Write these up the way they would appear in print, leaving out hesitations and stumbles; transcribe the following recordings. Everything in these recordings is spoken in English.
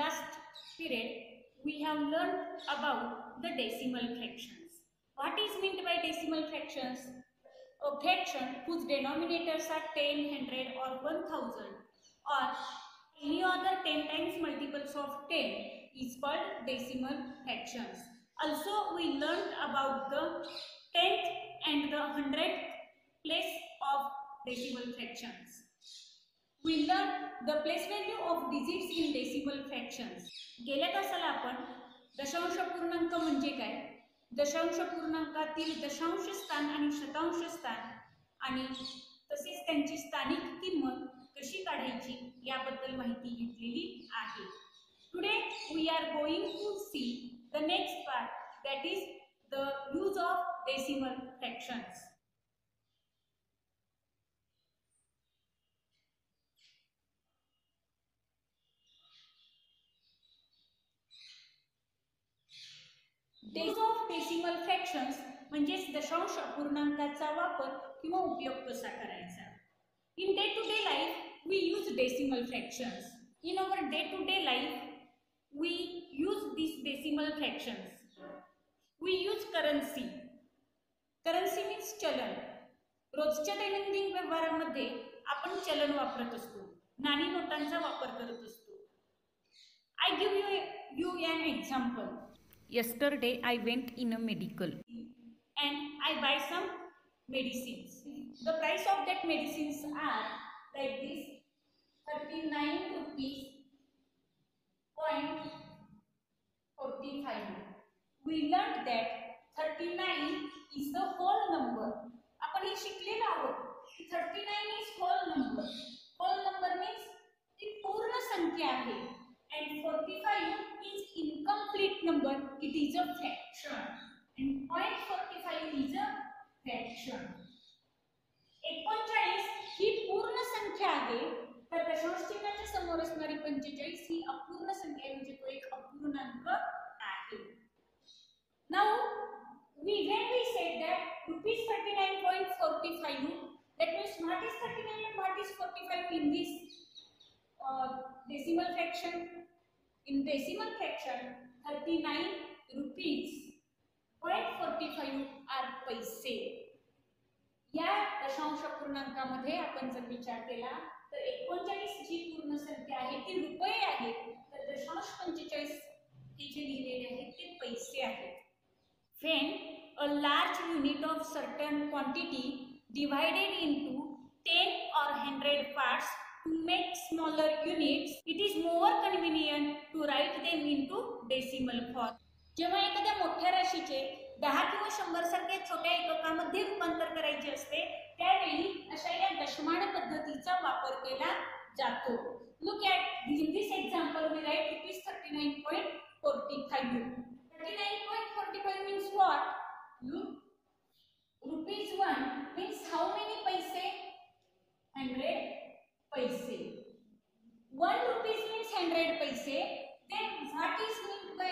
last period, we have learned about the decimal fractions. What is meant by decimal fractions? A fraction whose denominators are 10, 100 or 1000 or any other 10 times multiples of 10 is called decimal fractions. Also, we learned about the 10th and the 100th place of decimal fractions. We learned the place value of digits in decimal fractions. गेल्या तासाला आपण दशांश पूर्णांक म्हणजे काय, दशांश पूर्णांकातील दशांश स्थान आणि शतांश स्थान आणि तसेच त्यांची स्थानिक किंमत कशी काढायची याबद्दल माहिती घेतलेली आहे. Today we are going to see the next part, that is the use of decimal fractions. use of decimal fractions म्हणजेच दशांश अपूर्णांकाचा वापर किंवा उपयोग कसा करायचा. In day to day life we use decimal fractions. In our day to day life we use these decimal fractions. We use currency. Currency means चलन. रोजच्या दैनंदिन व्यवहारामध्ये आपण चलन वापरत असतो, नाणी नोटांचा वापर करत असतो. I give you an example. Yesterday I went in a medical and I buy some medicines. The price of that medicines are like this: 39 rupees point 45. We learned that 39 is the whole number. आपण हे शिकलेलो आहोत. 39 is whole number. Whole number means ती पूर्ण संख्या आहे. And 45 is incomplete number. It is a fraction. And 0.45 is a fraction. 39 ही पूर्ण संख्या आहे, तर दशांश चिन्हाच्या समोर असणारी 45 ही अपूर्ण संख्या आहे, म्हणजे तो एक अपूर्णांक आहे. Now when we said that rupees 39.45, that means what is 39 and what is 45 in this decimal fraction? In decimal fraction, 39 rupees point 45 are पैसे. या दशांश पूर्णांकामध्ये आपण जर विचार केला तर 39 जी पूर्ण संख्या आहे ती रुपये आहे, तर दशांश 45 हे जे लिहिलेले आहे ते पैसे आहेत. When a large unit of certain quantity divided into 10 or 100 parts to make smaller units, it is more convenient to write them into decimal form. जेव्हा एखाद्या मोठ्या राशीचे 10 किंवा 100 सारख्या छोट्या एककामध्ये रूपांतर करायचे असते त्यावेळी अशा या दशमान पद्धतीचा वापर केला जातो. Look at in this example we write rupees 39.45. 39.45 means what? Look, rupees 1 means how many paise? 100 paise. 1 rupees means 100 paise. Then what is meant by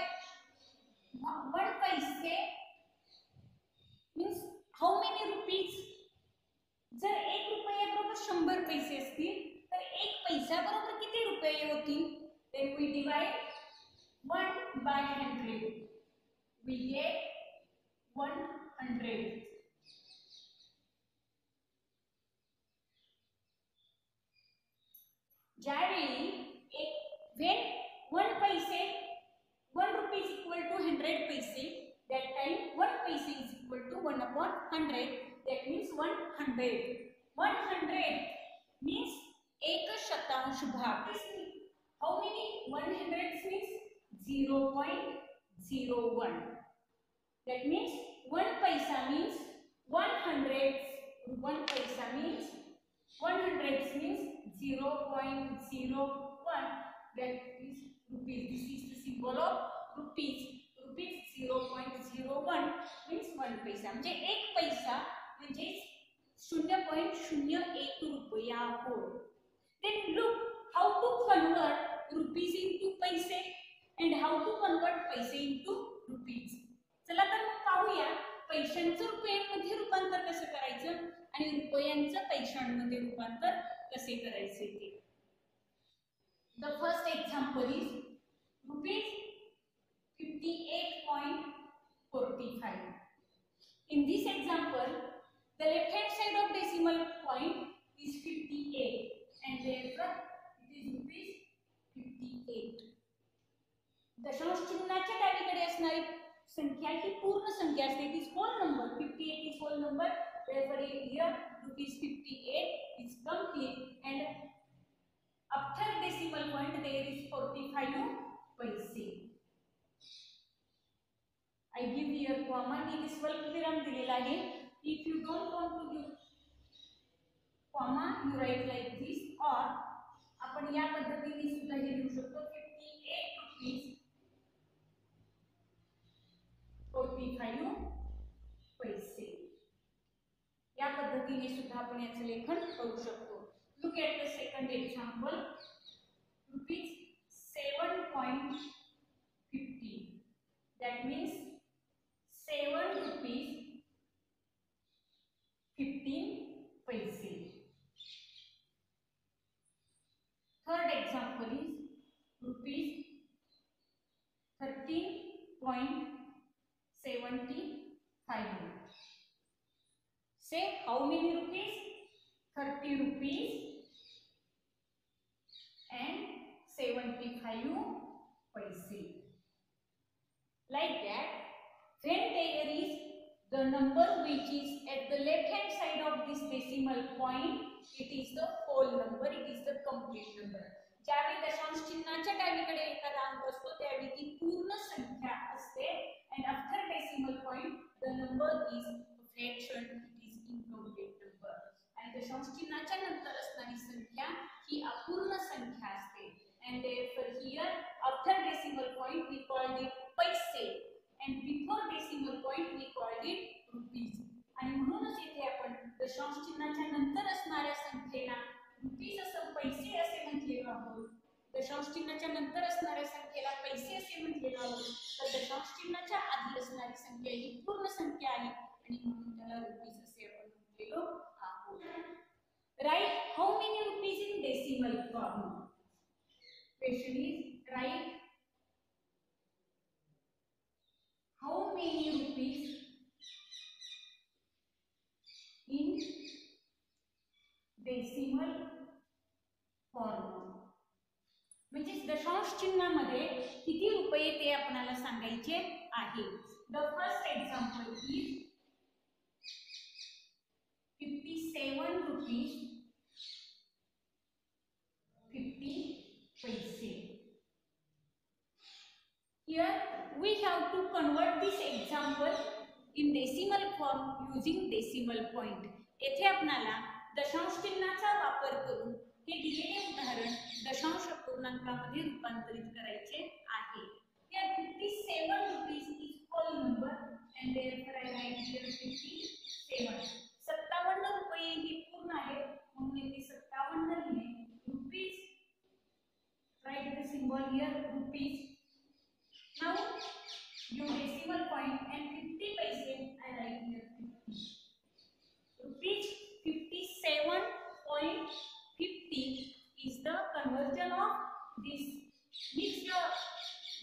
1 paise? Means how many rupees? जर 1 रुपयाबरोबर 100 पैसे असतील तर 1 पैशाबरोबर किती रुपये होतील? Then we divide 1 by 100. We get 100. ज्यावेळी when 1 paise, 1 rupee is equal to 100 paise, that time 1 paise is equal to 1 upon 100, that means 100. 100 means एक शतांश भाग. How many 100s means 0.01. That means 1 paisa means 100. 1 paisa means 100 means 0.01. That is rupees. This is the symbol of rupees. Rupees 0.01 means 1 paisa. म्हणजे 1 पैसा म्हणजे 0.01 रुपया हो. Then look how to convert rupees into paise and how to convert paise into rupees. चला तर मग पाहूया पैशांचं रुपयांमध्ये रूपांतर कसं करायचं आणि रुपयांचं पैशांमध्ये रूपांतर कसे करायचे ते. The first example is 45. In this example, the left hand side of decimal point is 58 and therefore it is rupees 58. दशांश चिन्हाच्या डावीकडे असणारी संख्या ही पूर्ण संख्या असते. It is whole number. 58 is whole number. Therefore here rupees 58 is complete and after decimal point there is 45 paise. I give here comma. इथे स्वल्पविराम दिलेला आहे. If you don't want to give comma, you write like this, or आपण या पद्धतीने सुद्धा हे लिहू शकतो 58 rupees 45 पैसे. या पद्धतीने सुद्धा आपण याचे लेखन करू शकतो. Look at the second example. Rupees 7.50. That means 7 rupees 15 paise. Third example is rupees 13.75. Say how many rupees? 30 rupees and 75 paise. Like that, when there is the number which is at the left hand side of this decimal point, it is the whole number, it is the complete number. ज्यावेळी दशांश चिन्हाच्या डावीकडे एखादा अंक असतो त्यावेळी ती पूर्ण संख्या असते and after decimal point the number is a fraction, it is incomplete number. आणि दशांश चिन्हाच्या नंतर असणारी संख्या ही अपूर्ण संख्या असते and therefore here after decimal point we called it paise and before decimal point we called it rupees. आणि म्हणूनच इथे आपण दशांश चिन्हाच्या नंतर असणाऱ्या संख्येला रुपीस असं पैसे असे म्हटलेलो आहोत. दशांश चिन्हाच्या नंतर असणाऱ्या संख्येला पैसे असे म्हटलेलो आहोत. तर दशांश चिन्हाच्या आधी असणारी संख्या ही पूर्ण संख्या आहे आणि म्हणून त्याला रुपीस असे आपण म्हटलेलो आहोत. Write how many rupees in decimal form. Question is write how many rupees in decimal form. म्हणजे दशांश चिन्हामध्ये किती रुपये ते आपल्याला सांगायचे आहे. The first example is 57 rupees 50 paise. Here we have to convert this example in decimal form using decimal point. येथे आपल्याला दशांश चिन्हाचा वापर करून हे दिलेले उदाहरण दशांश पूर्णांकामध्ये रूपांतरित करायचे आहे. Here 57 rupees is whole number and therefore I write here 57. 57 रुपये ही पूर्ण आहे म्हणून इथे 57 लिहिले. Rupees, write the symbol here rupees. Now use decimal point and 50 paise I write here 50. Rupees 57.50 is the conversion of this.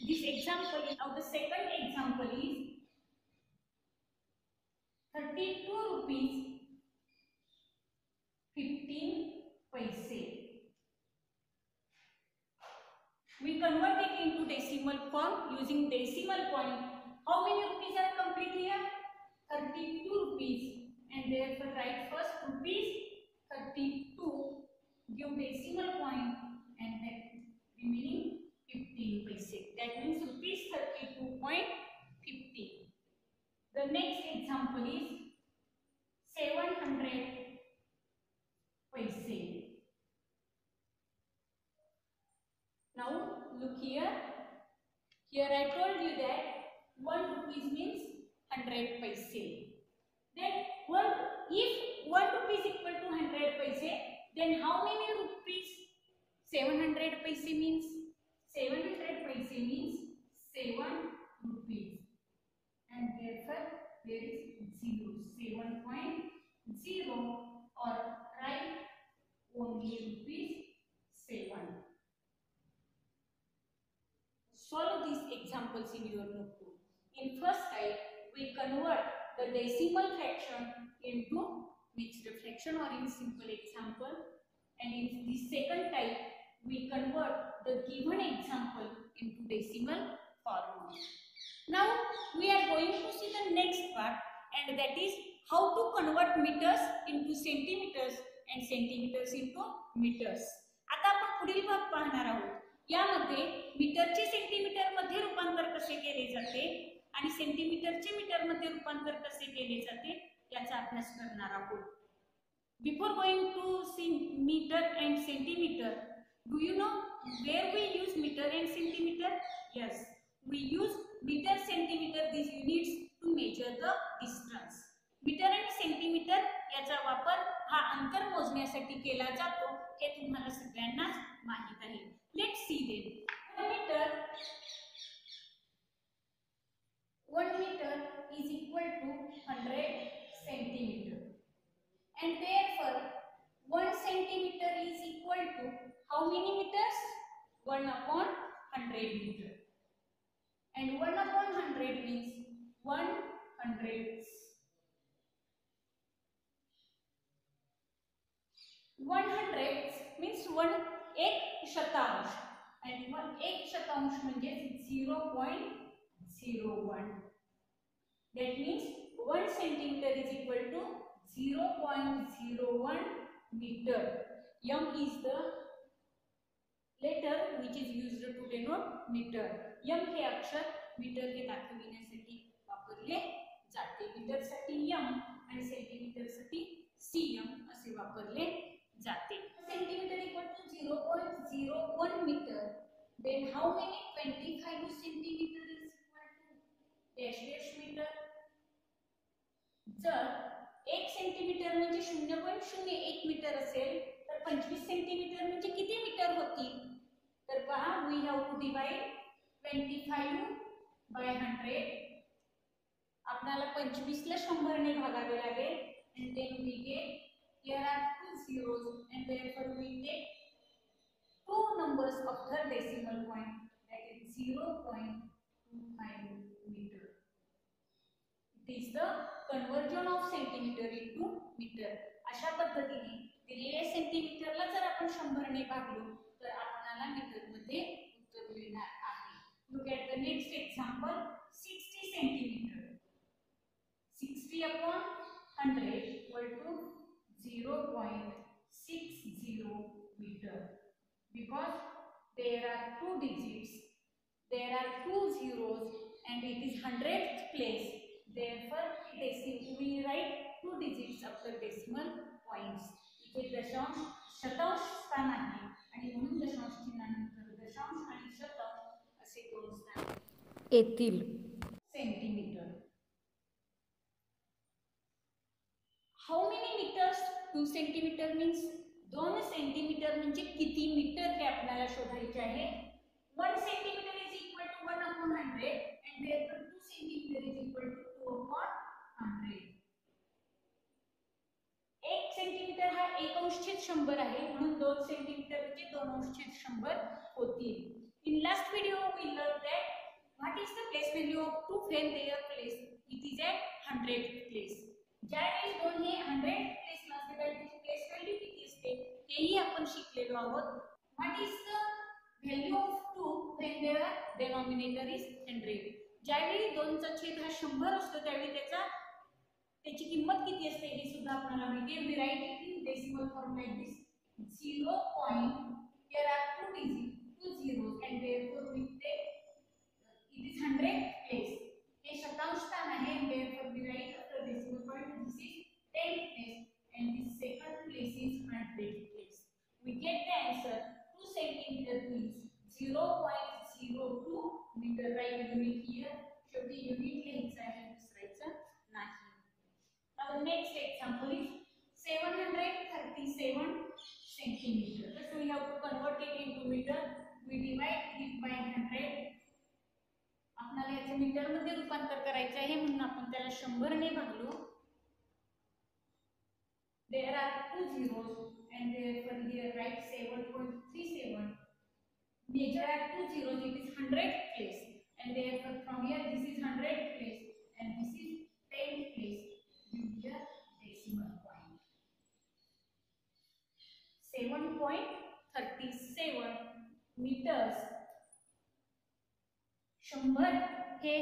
This example of the second example is 32 rupees 15 paise. We convert it into decimal form using decimal point. How many rupees are complete here? 32 rupees and therefore write first rupees 32, give decimal point and then remaining 15 paise. That means rupees 32.50. The next example is 700 paise. Now look here. Here I told you that 1 rupees means 100 paise. Then if 1 rupee is equal to 100 paise, then how many rupees 700 paise means? 700 paise means 7 rupees and therefore there is 0. 7.0 or write only rupees 7. Solve these examples in your notebook. In first type, we convert the decimal fraction into mixed fraction, or in simple example. And in the second type, we convert the given example into decimal form. Now we are going to see the next part, and that is how to convert meters into centimeters and centimeters into meters. आता आपण पुढील भाग पाहणार आहोत. यामध्ये मीटरचे centimetre मध्ये रूपांतर कसे केले जाते आणि सेंटीमीटरचे मीटर मध्ये रूपांतर कसे केले जाते याचा अभ्यास करणार आहोत. Before going to see meter and centimeter, do you know where we use meter and centimeter? Yes, we use meter, centimeter, these units to measure the distance. Metre आणि सेंटीमीटर याचा वापर हा अंतर मोजण्यासाठी केला जातो हे तुम्हाला सगळ्यांनाच माहित आहे. Let's see them. 1 meter is equal to 100 centimeter, and therefore 1 centimeter is equal to how many meters? 1 upon 100 meter, and 1 upon 100 means 1 hundredths. 1 hundredths means 1 शतांश, and 1 शतांश म्हणजे 0.01. That means 1 centimeter is equal to 0.01 meter. M is the letter which is used to denote meter. M हे अक्षर metre हे दाखविण्यासाठी वापरले जाते. Metre साठी M आणि centimetre साठी cm असे वापरले जाते. Centimeter equal to 0.01 meter. Then how many 25 centimeter is equal to dash dash meter. जर 1 सेंटीमीटर म्हणजे 0.01 मीटर असेल तर 25 सेंटीमीटर म्हणजे किती मीटर होतील? तर पहा, we have to divide 25 by 100. आपल्याला 25 ला 100 ने भागावे लागेल, and then we get here are two zeros, and therefore we take two numbers of the decimal point, that is 0.25 meter. It is the conversion of centimeter into meter. अशा पद्धतीने दिलेल्या सेंटीमीटरला जर आपण 100 ने भागलो तर आपल्याला मीटर मध्ये उत्तर मिळणार आहे. Look at the next example. 60 centimeter. 60 upon 100 equal to 0.60 meter. Because there are two digits, there are two zeros, and it is 100th place. Therefore, we write two digits after decimal points. इथे दशांश शतांश स्थान आहे आणि म्हणून दशांश चिन्हानंतर दशांश आणि शतांश असे दोन स्थान येतील. Centimetre. How many meters 2 centimeter means? 2 centimetre म्हणजे किती मीटर हे आपल्याला शोधायचे आहे. 1 centimetre is equal to 1 upon 100, and therefore 2 centimeter is equal to 2 upon 100. 1 centimetre हा 1/100 आहे, म्हणून 2 सेंटीमीटर म्हणजे 2/100 होतील. In last video we learned that what is the place value of 2 when they are placed? It is at 100th place. ज्यावेळी 2 हे 100th place नसते त्यावेळी त्याची place value किती असते तेही आपण शिकलेलो आहोत. What is the value of 2 when their denominator is 100? ज्यावेळी 2 चा छेद हा 100 असतो त्यावेळी त्याची किंमत किती असते हे सुद्धा आपल्याला माहिती आहे. We write it in decimal form like this. 0. Here are two digits, two zeros, and therefore we take it is 100th place. हे शतांश स्थान आहे, therefore we write after decimal point this is 10th place, and this second place is 100th place. We get the answer 2 centimeter means 0.02 meter. Write unit here. शेवटी unit लिहायचं आहे, विसरायचं नाही. Now the next example is 737 centimeter. So we have to convert it into meter. We divide it by 100. आपल्याला याचे metre मध्ये रूपांतर करायचे आहे म्हणून आपण त्याला 100 ने भागलो. There are two zeros, and therefore here write 7.37. There are two zeros, it is 100th place, and therefore from here this is 100th place and this is 100 हे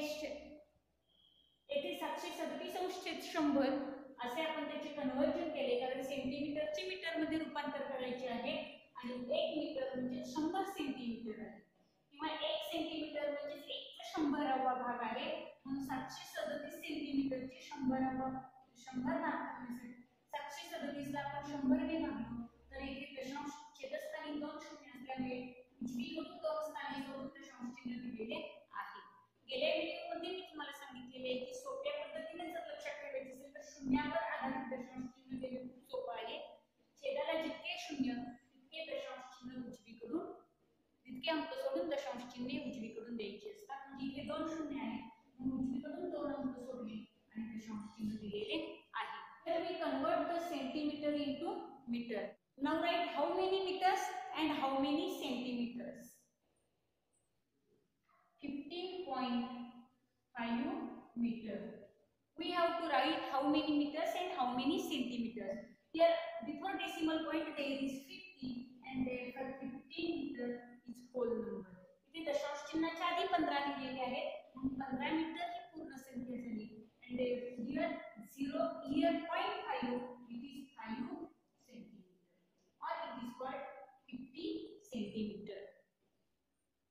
येथे 737 अंश 100 असे आपण त्याचे कन्वर्जन केले, कारण सेंटीमीटरचे मीटर मध्ये रूपांतर करायचे आहे आणि 1 मीटर म्हणजे 100 सेंटीमीटर आहे किंवा 1 सेंटीमीटर म्हणजे 1/100वा भाग आहे, म्हणून 737 सेंटीमीटरचे 100 भाग करण्यासाठी 737 ला आपण 100 ने भागलो तर इथे दशांश छेदस्थानी 2 शून्य असल्यामुळे उजवीकडून 2 स्थानी सोडून दशांश चिन्ह दिलेले आहे. गेल्या व्हिडिओमध्ये मी तुम्हाला सांगितलेले आहे की सोप्या पद्धतीने जर लक्षात ठेवायचे असेल तर शून्यावर आधारित दशांश चिन्ह देणे खूप सोपं आहे. छेदाला जितके शून्य तितके दशांश चिन्ह उजवीकडून, तितके अंक सोडून दशांश चिन्हे उजवीकडून द्यायची असतात. म्हणजे इथे 2 शून्य आहेत म्हणून उजवीकडून 2 अंक सोडले आणि दशांश चिन्ह दिलेले आहे. तर we convert the centimeter into meter. Now write how many meters and how many centimeters. 15.5 meter. We have to write how many meters and how many centimeters. Here before decimal point there is 50 and therefore 15 meter is whole number. इथे दशांश चिन्हाच्या आधी 15 लिहिलेले आहे म्हणून 15 metre ही पूर्ण संख्या झाली. And here 0 here 0.5 it is 5 centimeter or it is called 50 centimeter.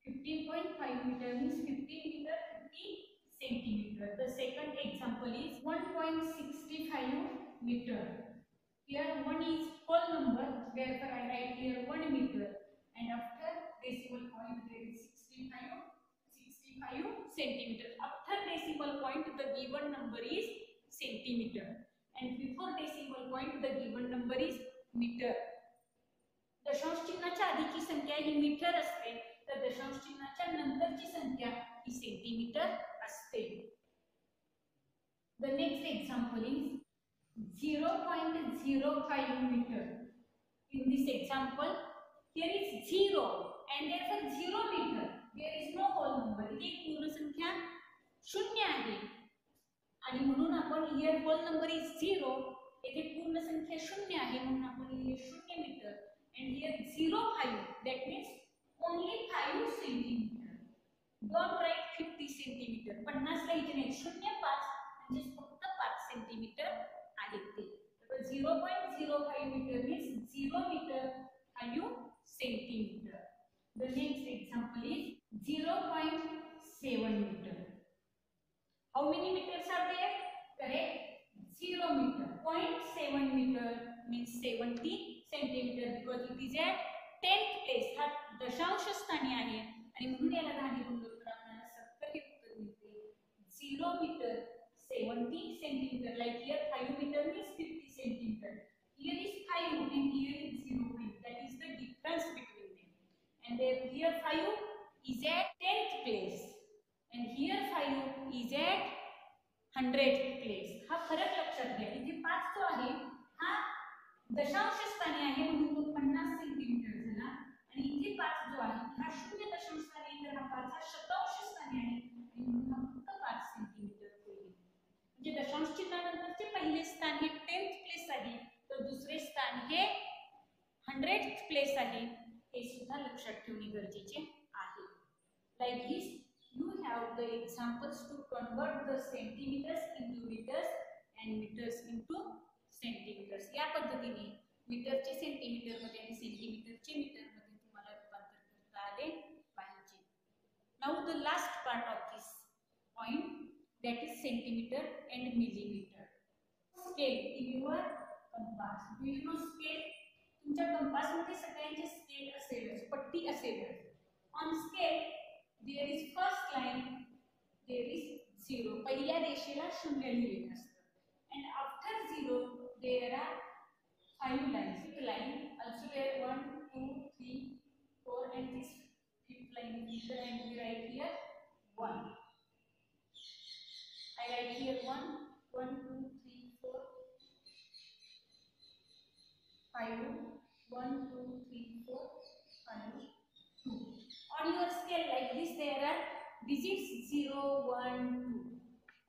15.5 meter means 15 meter 50 centimeter. The second example is 1.65 meter. Here 1 is whole number, therefore I write here 1 meter and after decimal point there is 65 centimeter. After decimal point the given number is centimeter and before decimal point the given number is meter. दशांश चिन्हाच्या आधीची संख्या ही metre असते तर दशांश चिन्हाच्या नंतरची संख्या ही सेंटीमीटर असते. The next example is 0.05 meter. In this example here is 0 and therefore 0 meter. There is no whole number. इथे एक पूर्ण संख्या शून्य आहे आणि म्हणून आपण here whole number is 0. येथे पूर्ण संख्या शून्य आहे म्हणून आपण लिहिले 0 metre and here 0.5 that means only 5 centimeter. Don't write 50 centimeter. 50 लिहायचे नाही, 0.5 म्हणजे फक्त 5 सेंटीमीटर आहे ते. तर 0.05 metre means 0 meter 5 centimeter. The next example is 0.7 meter. How many meters are there? Correct, 0 meter. 0.7 meter means 70 centimeter because it is at 10th place. हा दशांश स्थानी आहे आणि म्हणून याला 10 ने गुणलं तर आपल्याला 70 हे उत्तर मिळते. 0 meter 70 centimeter. Like here 5 meter means 50 centimeter. Here is 5 and here is 0.5. That is the difference between them. And then here 5 is at 10th place and here 5 is at 100th place. हा फरक लक्षात घ्या. इथे 5 जो आहे हा दशांश स्थानी आहे म्हणून तो 50 सेंटीमीटर झाला आणि इथे 5 जो आहे हा शून्य दशांश स्थानी तर हा 5 हा शतांश स्थानी आहे आणि म्हणून हा फक्त 5 सेंटीमीटर होईल. म्हणजे दशांश चिन्हानंतरचे पहिले स्थान हे 10th प्लेस आहे तर दुसरे स्थान हे 100th प्लेस आहे. हे सुद्धा लक्षात ठेवणे गरजेचे आहे. Like this you have the examples to convert the centimeters into meters and meters into centimeters. या पद्धतीने मीटरचे सेंटीमीटर मध्ये आणि सेंटीमीटरचे मीटर मध्ये तुम्हाला रूपांतर करता आले पाहिजे. Now the last part of this point, that is centimeter and millimeter. Scale in your compass. Do you know scale? तुमच्या कंपास मध्ये सगळ्यांचे स्केल असेलच, पट्टी असेलच. On scale there is first line, there is 0. पहिल्या रेषेला 0 लिहिलेले असतात and after 0 there are 5 lines. Fifth line also there 1 2 3 4 and this fifth line is here and we write here 1. I write here 1 1 2 3 4 5 1 2 3 4 5 2. On your scale like this there are digits 0 1 2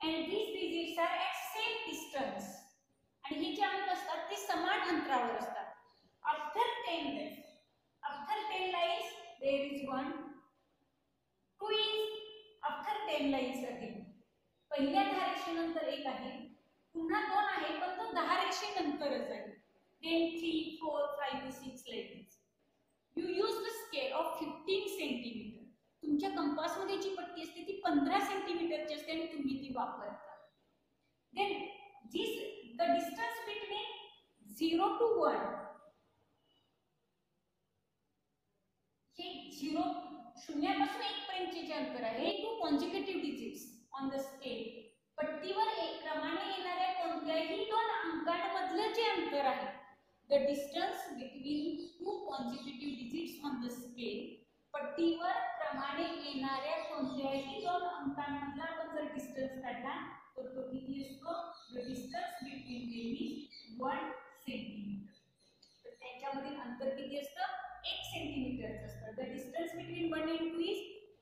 and these digits are at same distance आणि हे जे अंक असतात ते समान अंतरावर असतात. After 10 lines there is 1 2 is after 10 lines राहतील. पहिल्या 10 रेषेनंतर एक आहे, पुन्हा 2 आहे, पण तो 10 रेषेनंतरच आहे. Then 3, 4, 5, 6 lines. You use the scale of 15 centimetre. तुमच्या कंपासमध्ये जी पट्टी असते ती 15 सेंटीमीटरची असते आणि तुम्ही ती वापरता. Then the distance between 0 to 1, हे 0 शून्यापासून 1 पर्यंतचे जे अंतर आहे two consecutive digits on the scale. पट्टीवर एक क्रमाने येणाऱ्या कोणत्याही 2 अंकांमधलं जे अंतर आहे, the distance between two consecutive digits on the scale. पट्टीवर क्रमाने येणाऱ्या कोणत्याही 2 अंकांमधला आपण जर डिस्टन्स काढला तर तो किती असतो? The distance between them is 1 centimetre. तर त्यांच्यामधील अंतर किती असतं? 1 सेंटीमीटरचं असतं. The distance between 1 and 2 is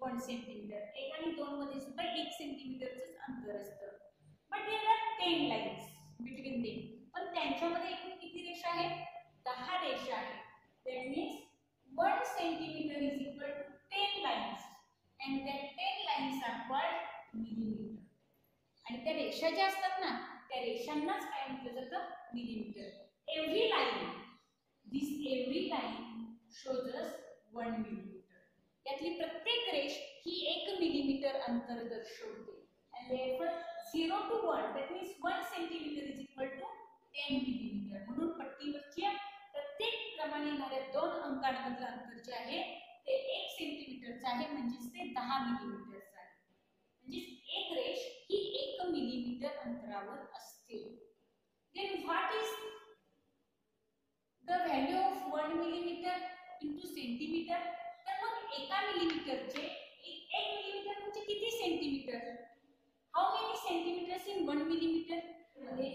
1 centimetre. 1 आणि 2 मध्ये सुद्धा 1 सेंटीमीटरचं अंतर असतं. But there are 10 lines between them. पण त्यांच्यामध्ये एकूण किती रेषा आहेत? 10 रेषा आहेत. That means 1 centimetre is equal to 10 lines and that 10 lines are called millimetre. आणि त्या रेषा ज्या असतात ना, त्या रेषांनाच काय म्हटलं जातं? Millimetre. Every line, every line shows us 1 millimeter. यातली प्रत्येक रेष ही 1 मिलीमीटर अंतर दर्शवते. And therefore 0 to 1, that means 1 centimeter is equal to 10 millimeter. म्हणून पट्टीवरच्या प्रत्येक क्रमाने येणाऱ्या 2 अंकांमधलं अंतर जे आहे ते 1 सेंटीमीटरचं आहे, म्हणजेच ते 10 मिलीमीटरचं आहे. म्हणजे एक रेष ही 1 मिलीमीटर अंतरावर असते. Then what is the value of 1 millimeter into centimetre? तर मग 1 मिलीमीटरचे 1 मिलीमीटर म्हणजे किती centimetre? How many centimetres in 1 millimetre? मध्ये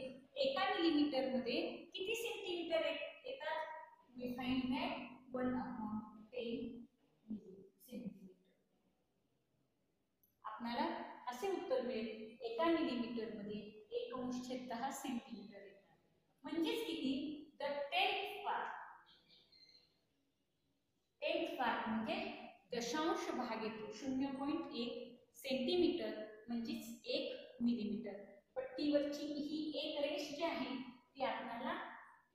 1 मिलीमीटर मध्ये किती सेंटीमीटर येतात? We find that 1/10 centimetre. आपल्याला असे उत्तर मिळेल 1 मिलीमीटर मध्ये 1/10 सेंटीमीटर येतात. म्हणजेच किती? द 10th पार्ट म्हणजे दशांश भाग येतो. 0.1 सेंटीमीटर म्हणजेच 1 मिलीमीटर. पट्टीवरची ही एक रेष जी आहे ती आपल्याला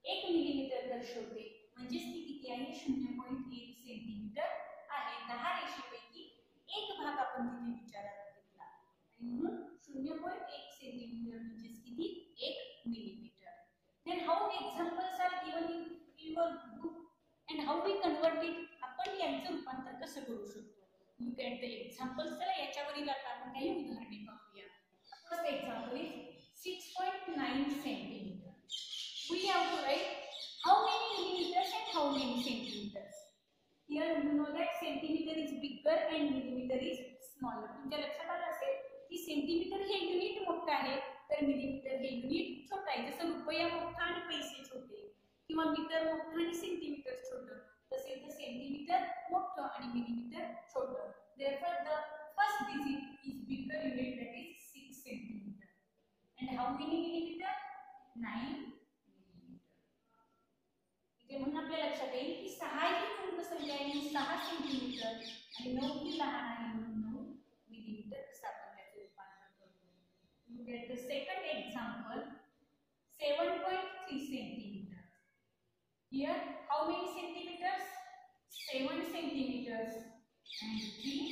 1 मिलीमीटर दर्शवते. म्हणजेच ती किती आहे? 0.1 सेंटीमीटर आहे. 10 रेषेपैकी एक भाग आपण तिथे विचारात घेतला आणि म्हणून 0.1 सेंटीमीटर म्हणजेच किती? 1 millimetre. Then how examples are given in your book and how we convert it? आपण यांचं रूपांतर कसं करू शकतो? Look at the examples. चला याच्यावरील आता आपण काही उदाहरणे पाहूया. First example is 6.9 centimeter. We have to write how many millimeters and how many centimeters. Here you know that centimeter is bigger and millimeter is smaller. तुमच्या लक्षात आलं असेल की सेंटीमीटर हे युनिट मोठं आहे तर मिलीमीटर हे युनिट छोटं आहे. जसं रुपया मोठा आणि पैसे छोटे किंवा मीटर मोठं आणि सेंटीमीटर छोटं, तसे इथे सेंटीमीटर मोठं आणि मिलीमीटर छोटं. Therefore the first digit is bigger unit, that is 6 centimeter. And how many millimeter? 9 millimeter. इथे म्हणून आपल्या लक्षात येईल की 6 ही पूर्ण संख्या आहे, 6 सेंटीमीटर आणि 9 ही लहान आहे म्हणून 9 मिलीमीटर असं आपण त्याचे रूपांतर करतो. Look at the second example, 7.3 centimeter. Here how many centimeters? 7 centimeters and 3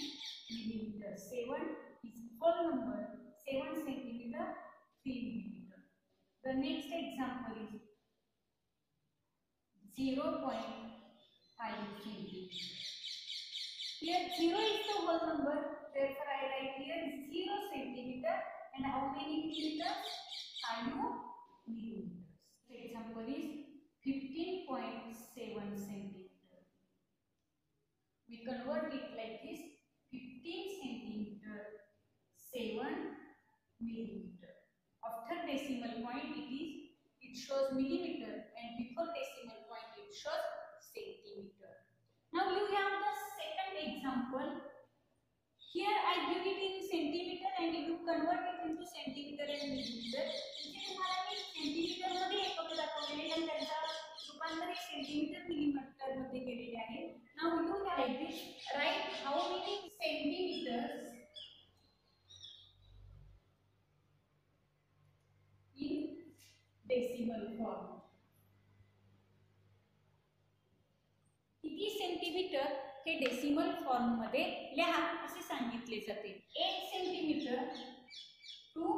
millimeters. 7 is whole number, 7 centimeter, 3 millimeter. The next example is 0.5 centimeter. Here 0 is the whole number, therefore I write here 0 centimeter and how many millimeters? 5 millimeters. The example is 15.7 centimeter. We convert it like this: 15 centimeter, 7 millimeter. After decimal point it shows millimeter, and before decimal point it shows centimeter. Now you have the second example. Here I give it in centimeter and you convert it into centimeter and millimeter. इथे तुम्हाला मी centimetre मध्ये एकक दाखवलेले आणि त्यांचा रूपांतर centimetre millimetre मध्ये केलेले आहे. Now you have like this: write how many centimeters decimal form. किती सेंटीमीटर हे डेसिमल फॉर्म मध्ये लिहा असे सांगितले जाते. 1 centimetre 2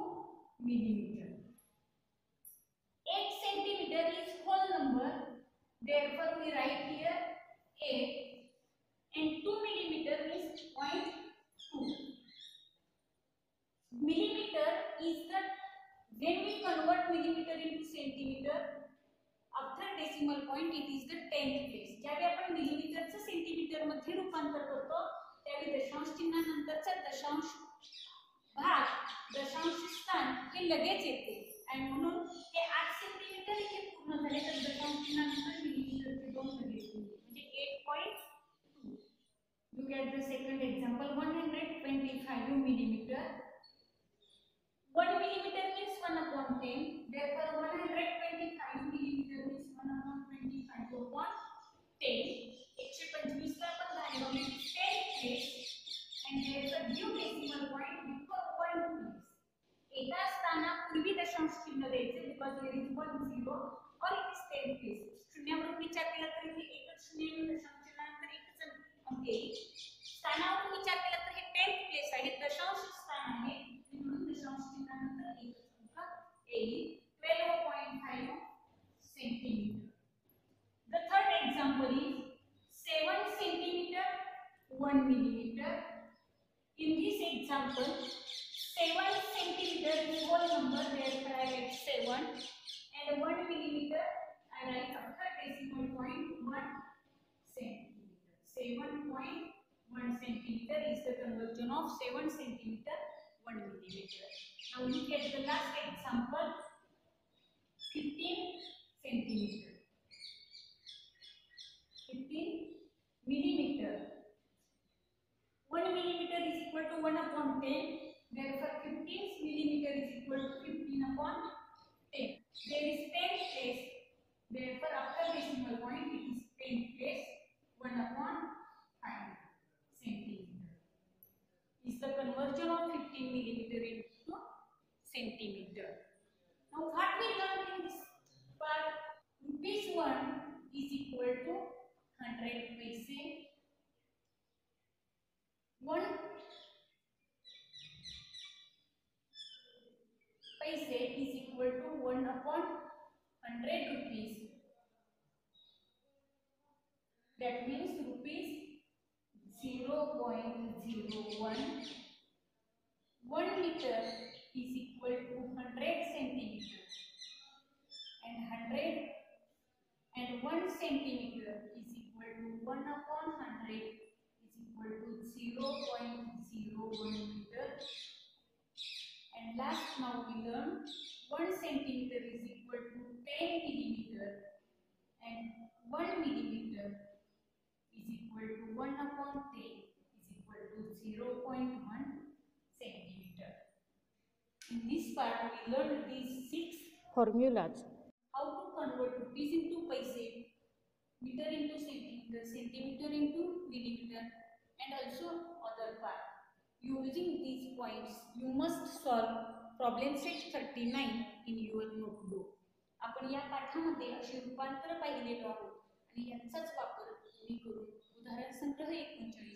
millimetre. 1 centimeter is whole number, therefore we write here 8, and 2 millimeter is 0.2. Millimeter is the, when we convert millimeter into centimeter after decimal point it is the 10th place. ज्यावेळी आपण मिलीमीटरचं centimetre मध्ये रूपांतर करतो त्यावेळी दशांश चिन्हानंतरचा दशांश भाग दशांश स्थान हे लगेच येते आणि म्हणून हे 8 सेंटीमीटर इथे पूर्ण झाले तर दशांश चिन्हानंतर मिलीमीटरचे 2 लगेच येते म्हणजे 8.2. You get the second example. 125 millimeter. 1 millimeter means 1/10. Therefore 125 millimeter means 1/25 upon 10. 125 ला आपण घालवले 10 place and there is a due decimal point before 1 place. एका स्थानापूर्वी दशांश चिन्ह द्यायचे because there is 1 0 or it is 10 place. शून्यावरून विचार केला तर इथे एकच शून्य आणि दशांश चिन्हानंतर एकच अंक येईल. स्थानावरून विचार केला तर हे 10th प्लेस आहे दशांश स्थान आहे म्हणून दशांश चिन्हानंतर एकच अंक येईल. 12.5 centimetre. The third example is 7 centimeter 1 millimeter. In this example 7 centimeter is whole number, therefore I write 7, and 1 millimeter I write after decimal point 1 centimeter. 7.1 centimeter is the conversion of 7 centimeter 1 millimeter. Now look at the last example. 15 centimeter. 15 millimeter. 1 millimeter is equal to 1/10. Therefore 15 millimeter is equal to 15/10. There is 10 place. Therefore after decimal point it is 10 place. 1/5 centimeter is the conversion of 15 millimeter into centimeter. Now what we learned in this part, ₹1 is equal to 100 paise. 1 paise is equal to 1/100 rupees. That means rupees 0.01. 1 meter is equal to 100 centimeters, and 1 centimeter is equal to 1/100 is equal to 0.01 meter. And last now we learn 1 centimeter is equal to 10 millimeter, and 1 millimeter is equal to 1/10 is equal to 0.1 centimeter. In this part we learned these 6 formulas. How to convert rupees into paise, meter into centimeter, centimeter into millimeter, and also other part. Using these points, you must solve problem set 39 in your notebook. आपण या पाठामध्ये अशी रूपांतर पाहिलेलो आहोत आणि यांचाच वापर तुम्ही करून उदाहरण संग्रह 39